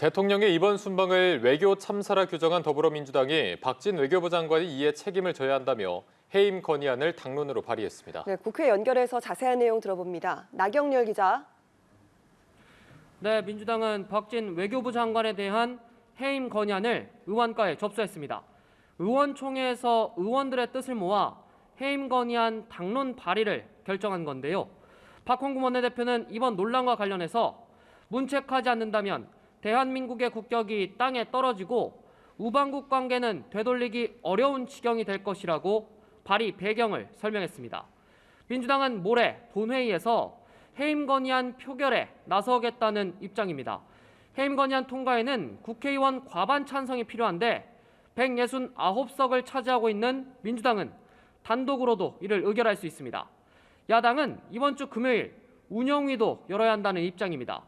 대통령의 이번 순방을 외교 참사라 규정한 더불어민주당이 박진 외교부 장관이 이에 책임을 져야 한다며 해임 건의안을 당론으로 발의했습니다. 네, 국회 연결해서 자세한 내용 들어봅니다. 나경렬 기자. 네, 민주당은 박진 외교부 장관에 대한 해임 건의안을 의원과에 접수했습니다. 의원총회에서 의원들의 뜻을 모아 해임 건의안 당론 발의를 결정한 건데요. 박홍근 원내대표는 이번 논란과 관련해서 문책하지 않는다면 대한민국의 국격이 땅에 떨어지고 우방국 관계는 되돌리기 어려운 지경이 될 것이라고 발의 배경을 설명했습니다. 민주당은 모레 본회의에서 해임 건의안 표결에 나서겠다는 입장입니다. 해임 건의안 통과에는 국회의원 과반 찬성이 필요한데 169석을 차지하고 있는 민주당은 단독으로도 이를 의결할 수 있습니다. 야당은 이번 주 금요일 운영위도 열어야 한다는 입장입니다.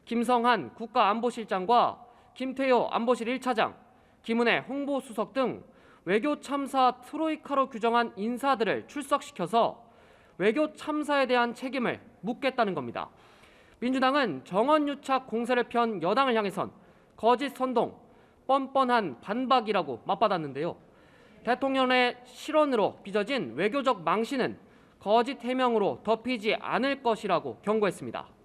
김성한 국가안보실장과 김태효 안보실 1차장, 김은혜 홍보수석 등 외교 참사 트로이카로 규정한 인사들을 출석시켜서 외교 참사에 대한 책임을 묻겠다는 겁니다. 민주당은 정원유착 공세를 편 여당을 향해선 거짓 선동, 뻔뻔한 반박이라고 맞받았는데요. 대통령의 실언으로 빚어진 외교적 망신은 거짓 해명으로 덮이지 않을 것이라고 경고했습니다.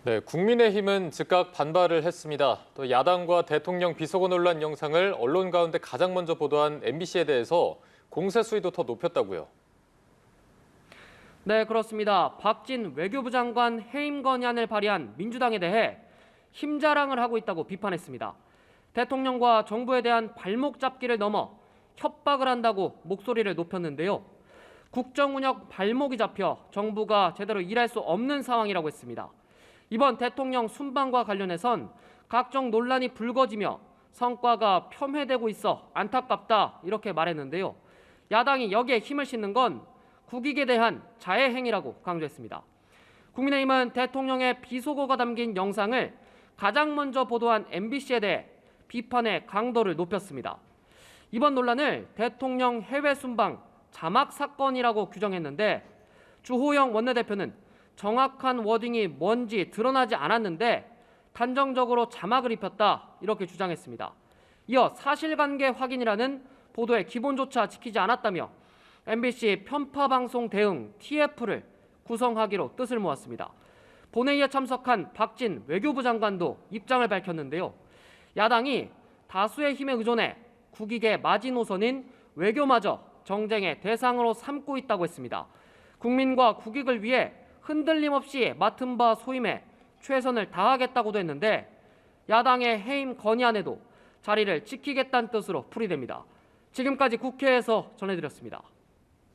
네, 국민의힘은 즉각 반발을 했습니다. 또 야당과 대통령 비속어 논란 영상을 언론 가운데 가장 먼저 보도한 MBC에 대해서 공세 수위도 더 높였다고요. 네, 그렇습니다. 박진 외교부 장관 해임 건의안을 발의한 민주당에 대해 힘자랑을 하고 있다고 비판했습니다. 대통령과 정부에 대한 발목 잡기를 넘어 협박을 한다고 목소리를 높였는데요. 국정운영 발목이 잡혀 정부가 제대로 일할 수 없는 상황이라고 했습니다. 이번 대통령 순방과 관련해선 각종 논란이 불거지며 성과가 폄훼되고 있어 안타깝다 이렇게 말했는데요. 야당이 여기에 힘을 싣는 건 국익에 대한 자해 행위라고 강조했습니다. 국민의힘은 대통령의 비속어가 담긴 영상을 가장 먼저 보도한 MBC에 대해 비판의 강도를 높였습니다. 이번 논란을 대통령 해외 순방 자막 사건이라고 규정했는데 주호영 원내대표는 정확한 워딩이 뭔지 드러나지 않았는데 단정적으로 자막을 입혔다 이렇게 주장했습니다. 이어 사실관계 확인이라는 보도의 기본조차 지키지 않았다며 MBC 편파방송 대응 TF를 구성하기로 뜻을 모았습니다. 본회의에 참석한 박진 외교부 장관도 입장을 밝혔는데요. 야당이 다수의 힘에 의존해 국익의 마지노선인 외교마저 정쟁의 대상으로 삼고 있다고 했습니다. 국민과 국익을 위해 흔들림 없이 맡은 바 소임에 최선을 다하겠다고도 했는데 야당의 해임 건의안에도 자리를 지키겠다는 뜻으로 풀이됩니다. 지금까지 국회에서 전해드렸습니다.